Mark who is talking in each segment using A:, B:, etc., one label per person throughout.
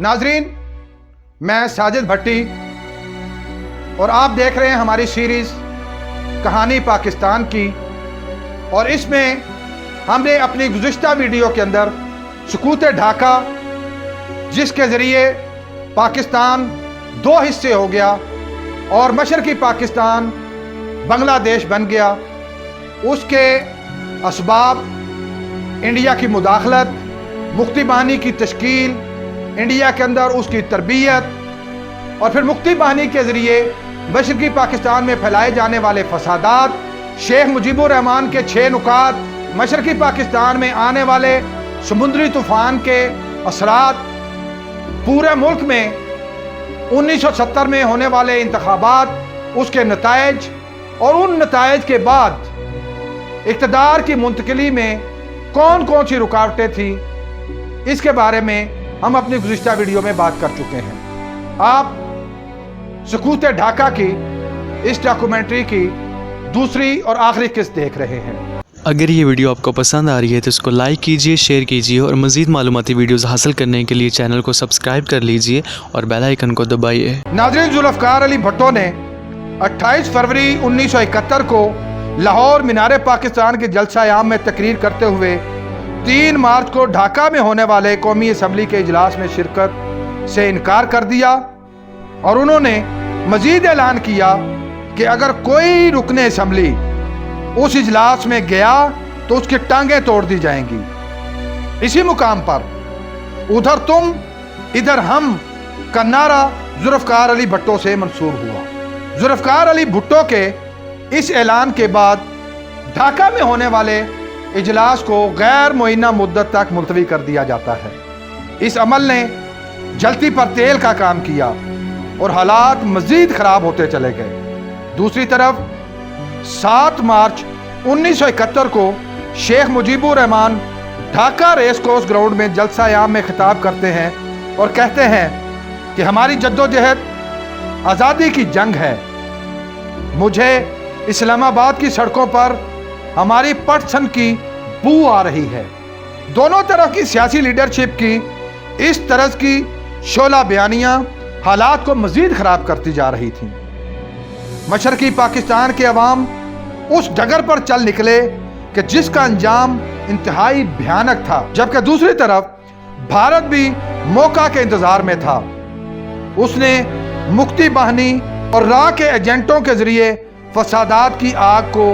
A: नाजरीन, मैं साजिद भट्टी और आप देख रहे हैं हमारी सीरीज़ कहानी पाकिस्तान की। और इसमें हमने अपनी गुज़िश्ता वीडियो के अंदर सुकूत ढाका, जिसके ज़रिए पाकिस्तान दो हिस्से हो गया और मशरक़ी पाकिस्तान बांग्लादेश बन गया, उसके असबाब, इंडिया की मुदाखलत, मुक्ति बाहिनी की तश्कील, इंडिया के अंदर उसकी तरबियत और फिर मुक्ति बाहिनी के ज़रिए मशरक़ी पाकिस्तान में फैलाए जाने वाले फसादात, शेख मुजीबुर रहमान के 6 नुकात, मशरक़ी पाकिस्तान में आने वाले समुद्री तूफ़ान के असरात, पूरे मुल्क में 1970 में होने वाले इंतखाबात, उसके नताइज और उन नताइज के बाद इक़्तिदार की मुंतकिली में कौन कौन सी रुकावटें थी, इसके बारे में हम अपनी गुज़िश्ता वीडियो में बात कर चुके हैं। आप सुकूत ढाका की इस डॉक्यूमेंट्री की दूसरी और आखिरी किस्त देख रहे हैं।
B: अगर ये वीडियो आपको पसंद आ रही है तो इसको लाइक कीजिए, शेयर कीजिए और मज़ीद मालूमाती वीडियोस हासिल करने के लिए चैनल को सब्सक्राइब कर लीजिए और बेल आइकन को दबाइए।
A: नाज़रीन, जुल्फ़िकार अली भुट्टो ने 28 फरवरी 1971 को लाहौर मीनार पाकिस्तान के जलसा आम में तकरीर करते हुए 3 मार्च को ढाका में होने वाले कौमी असम्बली के इजलास में शिरकत से इनकार कर दिया और उन्होंने मजीद ऐलान किया कि अगर कोई रुकन असम्बली उस इजलास में गया तो उसकी टांगें तोड़ दी जाएंगी। इसी मुकाम पर उधर तुम इधर हम का नारा जुल्फ़िकार अली भुट्टो से मंसूर हुआ। जुल्फ़िकार अली भुट्टो के इस ऐलान के बाद ढाका में होने वाले इजलास को गैर मुअय्यना मुद्दत तक मुलतवी कर दिया जाता है। इस अमल ने जलती पर तेल का काम किया और हालात मज़ीद ख़राब होते चले गए। दूसरी तरफ 7 मार्च 1971 को Sheikh Mujibur Rahman Dhaka race course ground में जलसा आम में खिताब करते हैं और कहते हैं कि हमारी जद्दोजहद आज़ादी की जंग है। मुझे इस्लामाबाद की सड़कों पर हमारी पटसन की बू आ रही है। दोनों तरफ की सियासी लीडरशिप की इस तरह की शोला बयानियां हालात को मजीद खराब करती जा रही थीं। मशरक़ी पाकिस्तान के अवाम उस डगर पर चल निकले कि जिसका अंजाम इंतहाई भयानक था, जबकि दूसरी तरफ भारत भी मौका के इंतजार में था। उसने मुक्ति बाहिनी और राह के एजेंटों के जरिए फसादात की आग को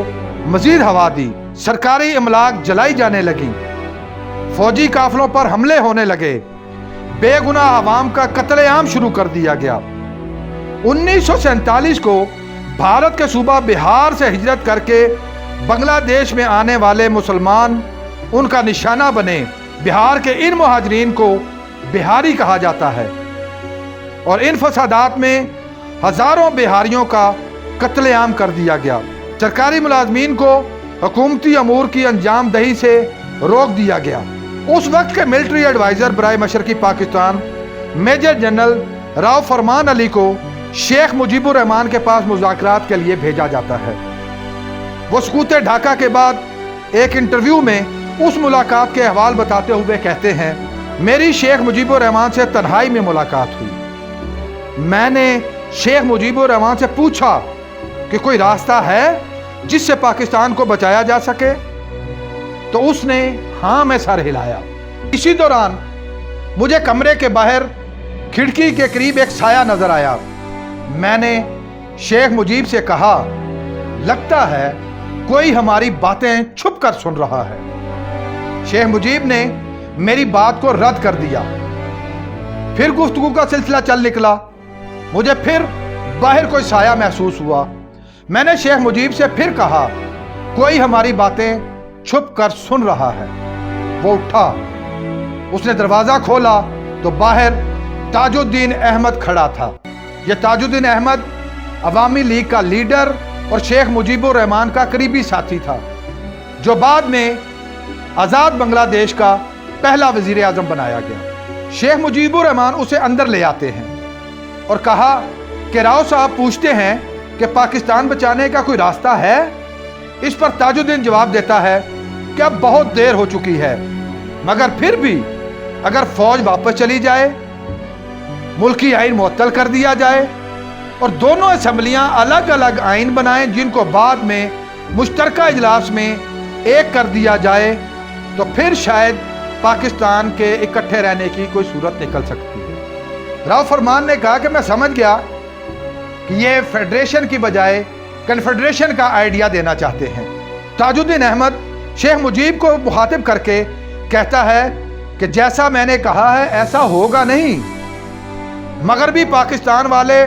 A: मजीद हवा दी। सरकारी इमलाक जलाई जाने लगी, फौजी काफिलों पर हमले होने लगे, बेगुनाह आवाम का कत्लेआम शुरू कर दिया गया। 1947 को भारत के सूबा बिहार से हिजरत करके बांग्लादेश में आने वाले मुसलमान उनका निशाना बने। बिहार के इन मुहाजिरीन को बिहारी कहा जाता है और इन फसादात में हजारों बिहारियों का कत्लेआम कर दिया गया। सरकारी मुलाजमीन को हुकूमती अमूर की अंजाम दही से रोक दिया गया। उस वक्त के मिलिट्री एडवाइज़र बराए मशरक़ी पाकिस्तान मेजर जनरल राव फरमान अली को शेख मुजीबुर रहमान के पास मुज़ाकरात के लिए भेजा जाता है। वो सुकूत ढाका के बाद एक इंटरव्यू में उस मुलाकात के अहवाल बताते हुए कहते हैं, मेरी शेख मुजीबुर रहमान से तन्हाई में मुलाकात हुई। मैंने शेख मुजीबुर रहमान से पूछा कि कोई रास्ता है जिससे पाकिस्तान को बचाया जा सके, तो उसने हाँ में सर हिलाया। इसी दौरान मुझे कमरे के बाहर खिड़की के करीब एक साया नजर आया। मैंने शेख मुजीब से कहा, लगता है कोई हमारी बातें छुप कर सुन रहा है। शेख मुजीब ने मेरी बात को रद्द कर दिया। फिर गुफ्तगू का सिलसिला चल निकला। मुझे फिर बाहर कोई साया महसूस हुआ। मैंने शेख मुजीब से फिर कहा, कोई हमारी बातें छुप कर सुन रहा है। वो उठा, उसने दरवाज़ा खोला तो बाहर ताजुद्दीन अहमद खड़ा था। यह ताजुद्दीन अहमद अवामी लीग का लीडर और शेख मुजीबुर रहमान का करीबी साथी था, जो बाद में आज़ाद बांग्लादेश का पहला वज़ीर आज़म बनाया गया। शेख मुजीबुर रहमान उसे अंदर ले आते हैं और कहा कि राव साहब पूछते हैं कि पाकिस्तान बचाने का कोई रास्ता है। इस पर ताजुद्दीन जवाब देता है कि अब बहुत देर हो चुकी है, मगर फिर भी अगर फौज वापस चली जाए मुल्की आइन मुअत्तल कर दिया जाए और दोनों असम्बलियाँ अलग अलग आइन बनाएं जिनको बाद में मुश्तरका इजलास में एक कर दिया जाए, तो फिर शायद पाकिस्तान के इकट्ठे रहने की कोई सूरत निकल सकती है। राव फरमान ने कहा कि मैं समझ गया कि ये फेडरेशन की बजाय कन्फेडरेशन का आइडिया देना चाहते हैं। ताजुद्दीन अहमद शेख मुजीब को मुखातिब करके कहता है कि जैसा मैंने कहा है ऐसा होगा नहीं, मगरबी पाकिस्तान वाले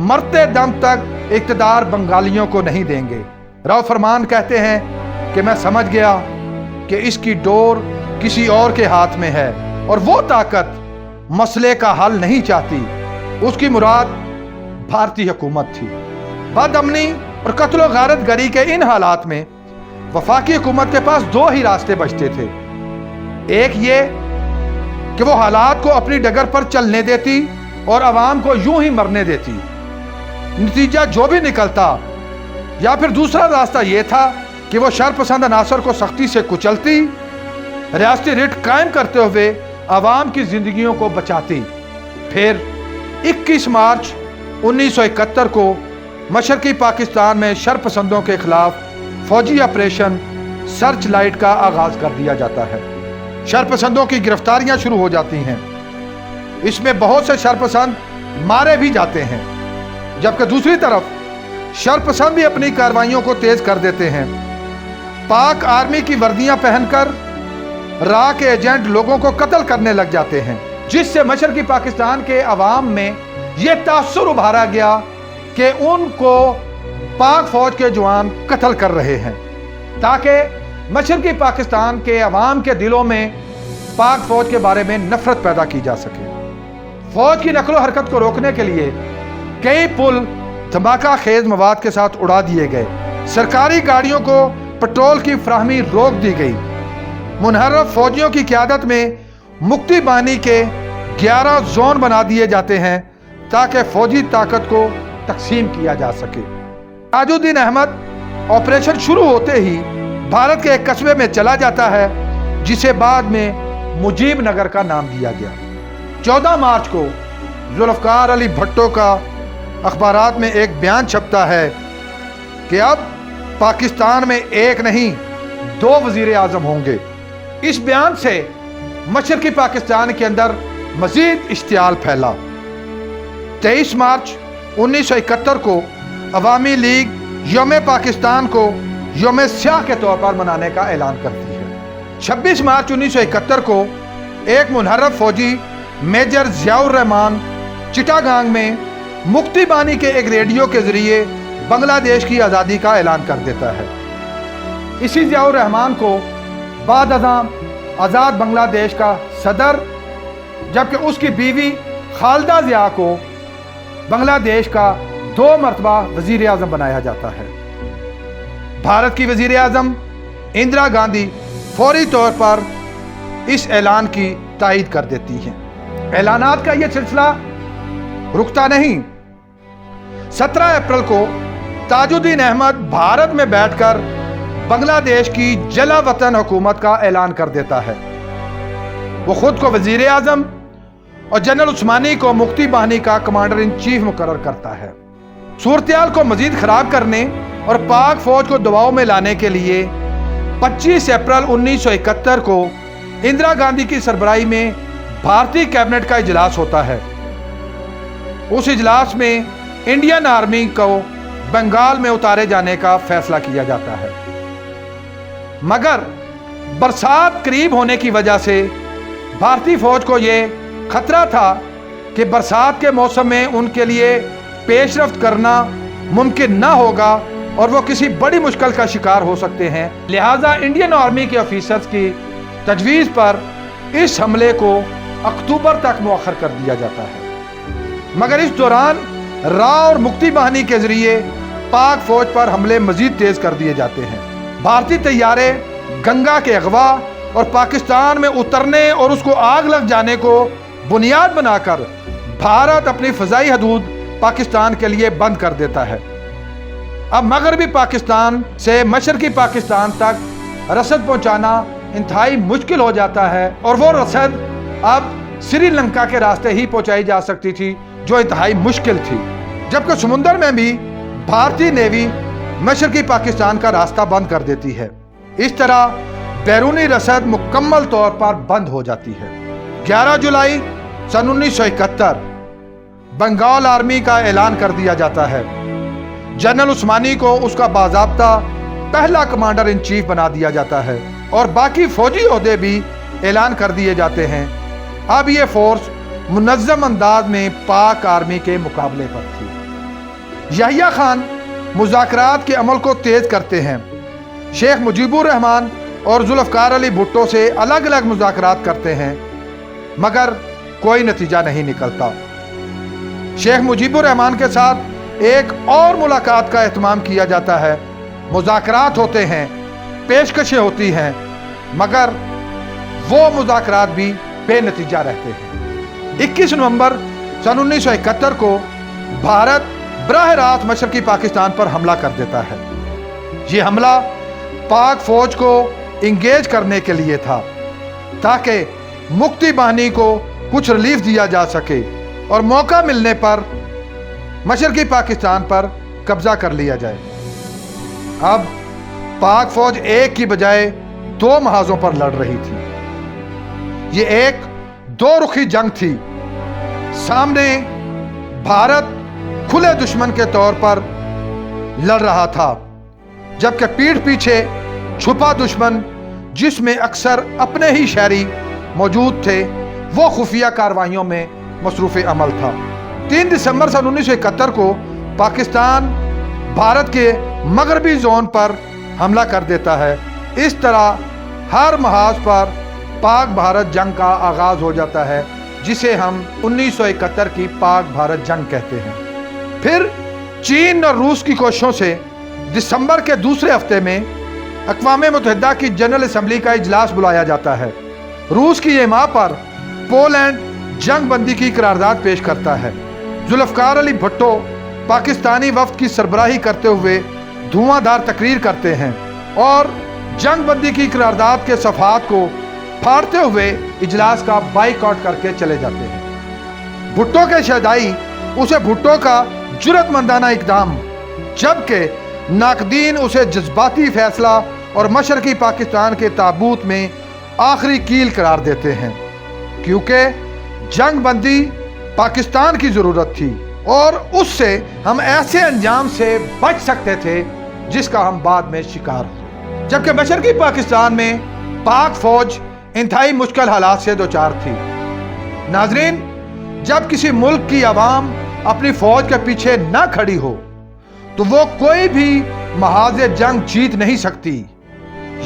A: मरते दम तक इक़्तिदार बंगालियों को नहीं देंगे। राव फरमान कहते हैं कि मैं समझ गया कि इसकी डोर किसी और के हाथ में है और वो ताकत मसले का हल नहीं चाहती, उसकी मुराद भारतीय हुकूमत थी। बदअमनी और कत्ल गारत गरी के इन हालात में वफाकी हुकूमत के पास दो ही रास्ते बचते थे। एक ये कि वो हालात को अपनी डगर पर चलने देती और अवाम को यूं ही मरने देती, नतीजा जो भी निकलता, या फिर दूसरा रास्ता ये था कि वो शरपसंद अनासर को सख्ती से कुचलती, रियासती रिट कायम करते हुए अवाम की जिंदगियों को बचाती। फिर 21 मार्च 1971 को मशरकी पाकिस्तान में शरपसंदों के खिलाफ फौजी ऑपरेशन सर्च लाइट का आगाज कर दिया जाता है। शरपसंदों की गिरफ्तारियां शुरू हो जाती हैं। इसमें बहुत से शरपसंद मारे भी जाते हैं, जबकि दूसरी तरफ शरपसंद भी अपनी कार्रवाइयों को तेज कर देते हैं। पाक आर्मी की वर्दियां पहनकर रा के एजेंट लोगों को कत्ल करने लग जाते हैं, जिससे मशरकी पाकिस्तान के अवाम में यह तासुर उभारा गया कि उनको पाक फौज के जवान कत्ल कर रहे हैं, ताकि मशरकी पाकिस्तान के अवाम के दिलों में पाक फौज के बारे में नफरत पैदा की जा सके। फौज की नकलो हरकत को रोकने के लिए कई पुल धमाका खेज मवाद के साथ उड़ा दिए गए। सरकारी गाड़ियों को पेट्रोल की फराहमी रोक दी गई। मुनहरफ फौजियों की क़यादत में मुक्ति बानी के 11 जोन बना दिए जाते हैं ताकि फौजी ताकत को तकसीम किया जा सके। ताजुद्दीन अहमद ऑपरेशन शुरू होते ही भारत के एक कस्बे में चला जाता है, जिसे बाद में मुजीब नगर का नाम दिया गया। 14 मार्च को जुल्फ़कार अली भुट्टो का अखबारात में एक बयान छपता है कि अब पाकिस्तान में एक नहीं 2 वज़ीर आज़म होंगे। इस बयान से मशरकी पाकिस्तान के अंदर मज़ीद इश्तियाल फैला। 23 मार्च 1971 को अवामी लीग यौम पाकिस्तान को यौम स्याह के तौर पर मनाने का ऐलान करती है। 26 मार्च 1971 को एक मुनहरफ फौजी मेजर ज़ियाउर रहमान चिटागांग में मुक्ति बानी के एक रेडियो के जरिए बांग्लादेश की आज़ादी का ऐलान कर देता है। इसी ज़ियाउर रहमान को बाद अज़ां आज़ाद बांग्लादेश का सदर, जबकि उसकी बीवी खालिदा ज़िया को बांग्लादेश का 2 मरतबा वज़ीर आज़म बनाया जाता है। भारत की वज़ीर आज़म इंदिरा गांधी फौरी तौर पर इस ऐलान की तायीद कर देती हैं। ऐलानात का यह सिलसिला रुकता नहीं। 17 अप्रैल को ताजुद्दीन अहमद भारत में बैठकर बांग्लादेश की जला वतन हुकूमत का ऐलान कर देता है। वो खुद को वज़ीर आज़म और जनरल उस्मानी को मुक्ति बाहिनी का कमांडर इन चीफ मुकर्रर करता है। सूरत-ए-हाल को मजीद खराब करने और पाक फौज को दबाव में लाने के लिए 25 अप्रैल 1971 को इंदिरा गांधी की सरबराही में भारतीय कैबिनेट का इजलास होता है। उस इजलास में इंडियन आर्मी को बंगाल में उतारे जाने का फैसला किया जाता है, मगर बरसात करीब होने की वजह से भारतीय फौज को यह खतरा था कि बरसात के मौसम में उनके लिए पेशरफ्त करना मुमकिन ना होगा और वो किसी बड़ी मुश्किल का शिकार हो सकते हैं। लिहाजा इंडियन आर्मी के ऑफिसर्स की तजवीज़ पर इस हमले को अक्टूबर तक मुअख्खर कर दिया जाता है, मगर इस दौरान रा और मुक्ति बाहिनी के जरिए पाक फौज पर हमले मजीद तेज कर दिए जाते हैं। भारतीय तैयारे गंगा के अगवा और पाकिस्तान में उतरने और उसको आग लग जाने को बुनियाद बनाकर भारत अपनी फ़ज़ाई हदूद पाकिस्तान के लिए बंद कर देता है। अब मगरबी पाकिस्तान से मशरकी पाकिस्तान तक रसद पहुंचाना इंतहाई मुश्किल हो जाता है और वो रसद अब श्री लंका के रास्ते ही पहुंचाई जा सकती थी, जो इंतहाई मुश्किल थी। जबकि समुंदर में भी भारतीय नेवी मशरकी पाकिस्तान का रास्ता बंद कर देती है। इस तरह बैरूनी रसद मुकम्मल तौर पर बंद हो जाती है। 11 जुलाई सन 1971 बंगाल आर्मी का ऐलान कर दिया जाता है। जनरल उस्मानी को उसका बाज़ाब्ता पहला कमांडर इन चीफ बना दिया जाता है और बाकी फौजी ओहदे भी ऐलान कर दिए जाते हैं। अब ये फोर्स मुनज़्ज़म अंदाज में पाक आर्मी के मुकाबले पर थी। याहिया खान मुज़ाकरात के अमल को तेज करते हैं। शेख मुजीबुर रहमान और जुल्फ़कार अली भुट्टो से अलग अलग मुज़ाकरात करते हैं, मगर कोई नतीजा नहीं निकलता। शेख मुजीबुर रहमान के साथ एक और मुलाकात का एहतमाम किया जाता है। मुज़ाकरात होते हैं, पेशकशें होती हैं, मगर वो मुज़ाकरात भी बेनतीजा रहते हैं। 21 नवंबर सन 1971 को भारत बराह रास्त मशरकी पाकिस्तान पर हमला कर देता है। ये हमला पाक फौज को इंगेज करने के लिए था, ताकि मुक्ति बाहिनी को कुछ रिलीफ दिया जा सके और मौका मिलने पर मशरकी पाकिस्तान पर कब्जा कर लिया जाए। अब पाक फौज एक की बजाय 2 महाजों पर लड़ रही थी। ये एक 2 रुखी जंग थी। सामने भारत खुले दुश्मन के तौर पर लड़ रहा था, जबकि पीठ पीछे छुपा दुश्मन, जिसमें अक्सर अपने ही शहरी मौजूद थे, वो खुफिया कार्रवाइयों में मसरूफ़ अमल था। 3 दिसंबर सन 1971 को पाकिस्तान भारत के मगरबी जोन पर हमला कर देता है। इस तरह हर महाज पर पाक भारत जंग का आगाज हो जाता है, जिसे हम 1971 की पाक भारत जंग कहते हैं। फिर चीन और रूस की कोशिशों से दिसंबर के दूसरे हफ्ते में अक़वाम मुत्तहिदा की जनरल असम्बली का इजलास बुलाया जाता है। रूस की एमा पर पोलैंड जंग बंदी की करारदाद पेश करता है। जुल्फ़कार अली भुट्टो पाकिस्तानी वफ्द की सरबराही करते हुए धुआंधार तकरीर करते हैं और जंग बंदी की करारदाद के सफ़हात को फाड़ते हुए इजलास का बाइकआउट करके चले जाते हैं। भुट्टो के शहदाई उसे भुट्टो का जुर्रतमंदाना इक़दाम, जबकि नाकदीन उसे जज्बाती फैसला और मशरकी पाकिस्तान के ताबूत में आखिरी कील करार देते हैं, क्योंकि जंग बंदी पाकिस्तान की ज़रूरत थी और उससे हम ऐसे अंजाम से बच सकते थे जिसका हम बाद में शिकार हुए। जबकि मशरकी पाकिस्तान में पाक फौज इंतहाई मुश्किल हालात से दोचार थी। नाजरीन, जब किसी मुल्क की आवाम अपनी फौज के पीछे न खड़ी हो तो वो कोई भी महाज जंग जीत नहीं सकती।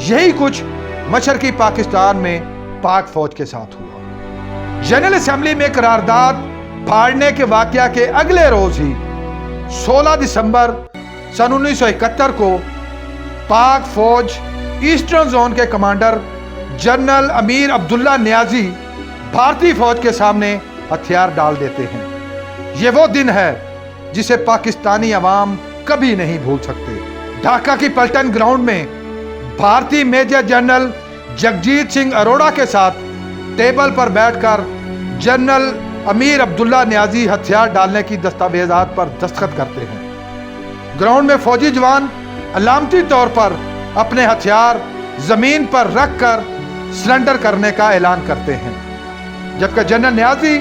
A: यही कुछ मशरकी पाकिस्तान में पाक फौज के साथ हुआ। जनरल असम्बली में करारदाद फाड़ने के वाकया के अगले रोज ही 16 दिसंबर सन 1971 को पाक फौज ईस्टर्न जोन के कमांडर जनरल अमीर अब्दुल्ला नियाजी भारतीय फौज के सामने हथियार डाल देते हैं। ये वो दिन है जिसे पाकिस्तानी अवाम कभी नहीं भूल सकते। ढाका की पल्टन ग्राउंड में भारतीय मेजर जनरल जगजीत सिंह अरोड़ा के साथ टेबल पर बैठकर जनरल अमीर अब्दुल्ला नियाजी हथियार डालने की दस्तावेजात पर दस्तखत करते हैं। ग्राउंड में फौजी जवान अलामती तौर पर अपने हथियार जमीन पर रखकर सरेंडर करने का ऐलान करते हैं, जबकि जनरल नियाजी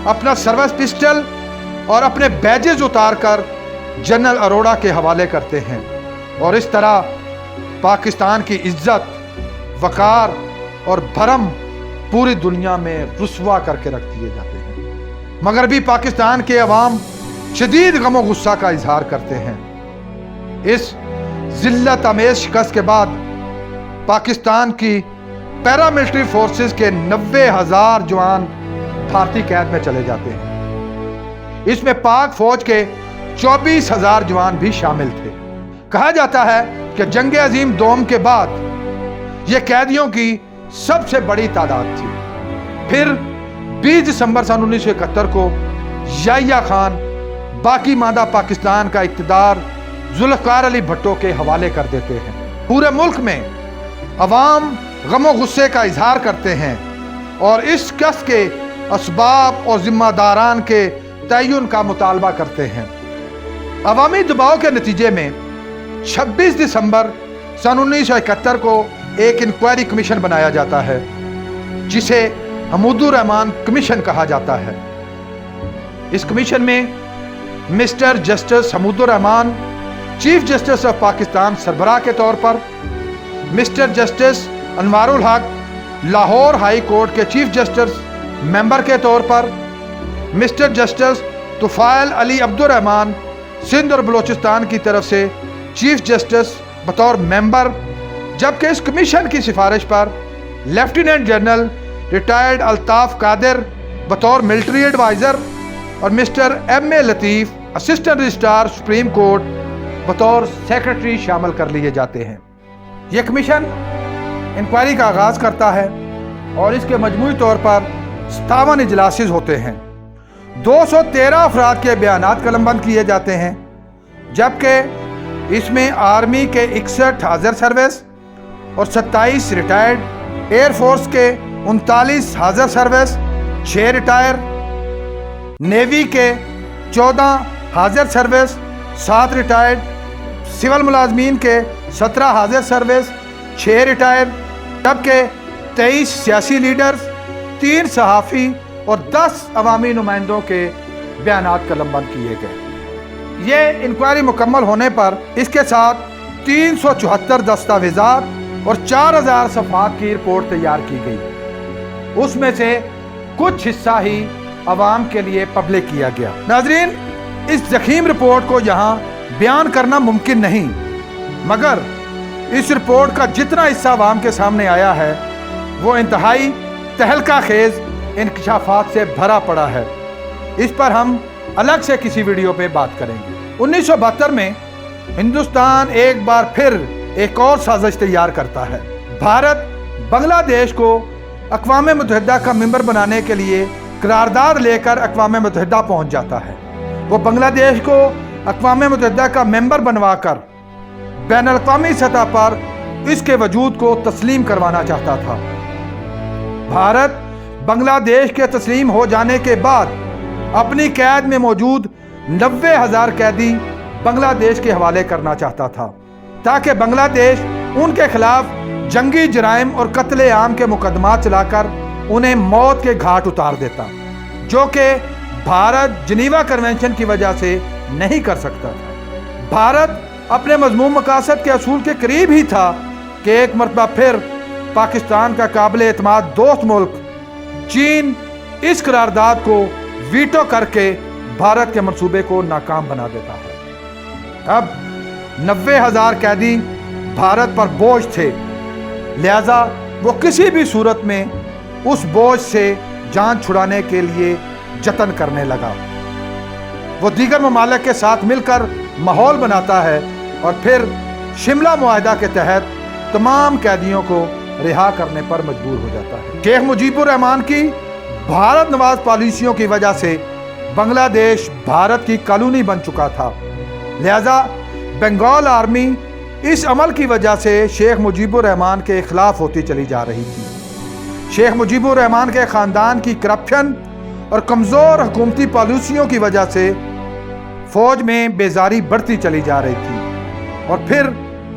A: अपना सर्विस पिस्टल और अपने बैजेज उतारकर जनरल अरोड़ा के हवाले करते हैं और इस तरह पाकिस्तान की इज्जत, वकार और भरम पूरी दुनिया में रुस्वा करके रख दिए जाते हैं। मगरबी पाकिस्तान के अवाम शदीद गम गुस्सा का इजहार करते हैं। इस जिल्लत आमेज शिकस्त के बाद पाकिस्तान की पैरामिलिट्री फोर्सेस के 90,000 जवान भारतीय कैद में चले जाते हैं। इसमें पाक फौज के 24,000 जवान भी शामिल थे। कहा जाता है कि जंग अजीम दोम के बाद यह कैदियों की सबसे बड़ी तादाद थी। फिर 20 दिसंबर सन 1971 को याहिया खान बाकी मादा पाकिस्तान का इक़्तिदार जुल्फ़कार अली भुट्टो के हवाले कर देते हैं। पूरे मुल्क में अवाम गमो गुस्से का इजहार करते हैं और इस शिकस्त के اسباب اور ذمہ داران کے تعین کا مطالبہ کرتے ہیں۔ عوامی دباؤ کے نتیجے میں 26 دسمبر سن 1971 کو ایک انکوائری کمیشن بنایا جاتا ہے جسے حمود الرحمان کمیشن کہا جاتا ہے۔ اس کمیشن میں mister justice Hamood ur-Rahman chief justice of Pakistan سربراہ کے طور پر، mister justice Anwar ul-Haq Lahore high court کے چیف جسٹس ممبر کے طور پر، مسٹر جسٹس طفیل علی عبد الرحمان سندھ اور بلوچستان کی طرف سے چیف جسٹس بطور ممبر، جبکہ اس کمیشن کی سفارش پر لیفٹیننٹ جنرل ریٹائرڈ الطاف قادر بطور ملٹری ایڈوائزر اور مسٹر ایم اے لطیف اسسٹنٹ رجسٹرار سپریم کورٹ بطور سیکرٹری شامل کر لیے جاتے ہیں۔ یہ کمیشن انکوائری کا آغاز کرتا ہے اور اس کے مجموعی طور پر 57 اجلاسز ہوتے ہیں۔ 213 افراد کے بیانات قلم بند کیے جاتے ہیں، جبکہ اس میں آرمی کے 61 حاضر سروس اور 27 ریٹائرڈ، ایئر فورس کے 39 حاضر سروس، 6 ریٹائر، نیوی کے 14 حاضر سروس، 7 ریٹائرڈ، سول ملازمین کے 17 حاضر سروس، 6 ریٹائر، جبکہ 23 سیاسی لیڈرز، 3 صحافی اور 10 عوامی نمائندوں کے بیانات قلم بند کیے گئے۔ یہ انکوائری مکمل ہونے پر اس کے ساتھ 374 دستاویزات اور 4000 صفحات کی رپورٹ تیار کی گئی۔ اس میں سے کچھ حصہ ہی عوام کے لیے پبلک کیا گیا۔ ناظرین، اس ضخیم رپورٹ کو یہاں بیان کرنا ممکن نہیں، مگر اس رپورٹ کا جتنا حصہ عوام کے سامنے آیا ہے وہ انتہائی تہلکہ خیز انکشافات سے بھرا پڑا ہے۔ اس پر ہم الگ سے کسی ویڈیو پہ بات کریں گے۔ 1972 میں ہندوستان ایک بار پھر ایک اور سازش تیار کرتا ہے۔ بھارت بنگلہ دیش کو اقوام متحدہ کا ممبر بنانے کے لیے قرارداد لے کر اقوام متحدہ پہنچ جاتا ہے۔ وہ بنگلہ دیش کو اقوام متحدہ کا ممبر بنوا کر بین الاقوامی سطح پر اس کے وجود کو تسلیم کروانا چاہتا تھا۔ بھارت بنگلہ دیش کے تسلیم ہو جانے کے بعد اپنی قید میں موجود 90,000 قیدی بنگلہ دیش کے حوالے کرنا چاہتا تھا، تاکہ بنگلہ دیش ان کے خلاف جنگی جرائم اور قتل عام کے مقدمات چلا کر انہیں موت کے گھاٹ اتار دیتا، جو کہ بھارت جنیوا کنونشن کی وجہ سے نہیں کر سکتا تھا۔ بھارت اپنے مضمون مقاصد کے اصول کے قریب ہی تھا کہ ایک مرتبہ پھر پاکستان کا قابل اعتماد دوست ملک چین اس قرارداد کو ویٹو کر کے بھارت کے منصوبے کو ناکام بنا دیتا ہے۔ اب 90,000 قیدی بھارت پر بوجھ تھے، لہذا وہ کسی بھی صورت میں اس بوجھ سے جان چھڑانے کے لیے جتن کرنے لگا۔ وہ دیگر ممالک کے ساتھ مل کر ماحول بناتا ہے اور پھر شملہ معاہدہ کے تحت تمام قیدیوں کو رہا کرنے پر مجبور ہو جاتا ہے۔ شیخ مجیب الرحمان کی بھارت نواز پالیسیوں کی وجہ سے بنگلہ دیش بھارت کی کالونی بن چکا تھا، لہذا بنگال آرمی اس عمل کی وجہ سے شیخ مجیب الرحمان کے خلاف ہوتی چلی جا رہی تھی۔ شیخ مجیب الرحمان کے خاندان کی کرپشن اور کمزور حکومتی پالیسیوں کی وجہ سے فوج میں بیزاری بڑھتی چلی جا رہی تھی، اور پھر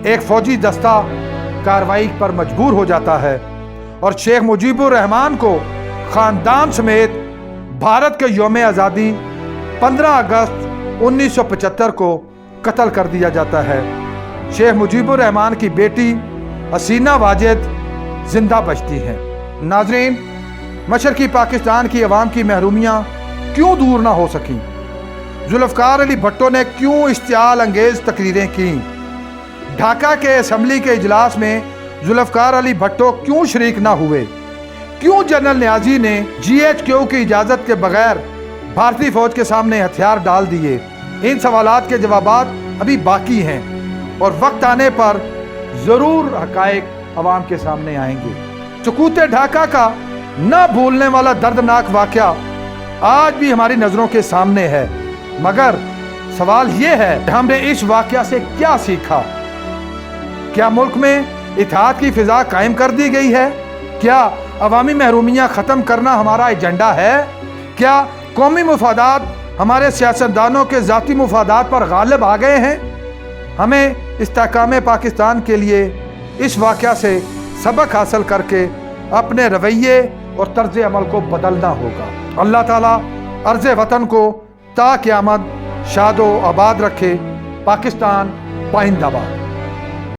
A: ایک فوجی دستہ کارروائی پر مجبور ہو جاتا ہے اور شیخ مجیب الرحمان کو خاندان سمیت بھارت کے یوم آزادی 15 اگست 1975 کو قتل کر دیا جاتا ہے۔ شیخ مجیب الرحمان کی بیٹی حسینہ واجد زندہ بچتی ہیں۔ ناظرین، مشرقی پاکستان کی عوام کی محرومیاں کیوں دور نہ ہو سکیں؟ ذوالفقار علی بھٹو نے کیوں اشتعال انگیز تقریریں کیں؟ ڈھاکہ کے اسمبلی کے اجلاس میں ذوالفقار علی بھٹو کیوں شریک نہ ہوئے؟ کیوں جنرل نیازی نے GHQ کی اجازت کے بغیر بھارتی فوج کے سامنے ہتھیار ڈال دیے؟ ان سوالات کے جوابات ابھی باقی ہیں اور وقت آنے پر ضرور حقائق عوام کے سامنے آئیں گے۔ سکوت ڈھاکہ کا نہ بھولنے والا دردناک واقعہ آج بھی ہماری نظروں کے سامنے ہے، مگر سوال یہ ہے کہ ہم نے اس واقعہ سے کیا سیکھا؟ کیا ملک میں اتحاد کی فضا قائم کر دی گئی ہے؟ کیا अवामी महरूमियाँ ख़त्म करना हमारा एजेंडा है? क्या कौमी मफादात हमारे सियासतदानों के ज़ाती मफादात पर गालिब आ गए हैं? हमें इस्तेहकाम पाकिस्तान के लिए इस वाक़या से सबक हासिल करके अपने रवैये और तर्ज अमल को बदलना होगा। अल्लाह ताला अर्ज़ वतन को ता क़यामत शादो आबाद रखे। पाकिस्तान पाइंदाबाद।